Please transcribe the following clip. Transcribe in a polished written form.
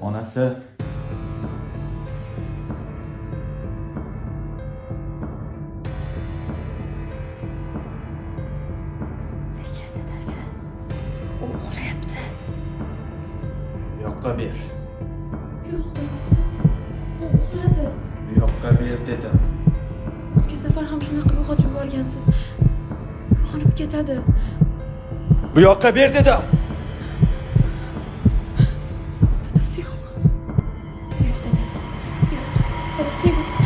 onasi Sekin dadasi. U uxlayapti. bu yoqqa ber. Yo'q dadasi. U uxladi. Bu yoqqa ber dedim. O'tgan safar ham shunaqa uyg'otib yuborgansiz. Uyg'onib ketadi. Bu yoqqa ber dedim. Dadasi yo'q. Yo'q dadasi. Yo'q. Dadasi yo'q.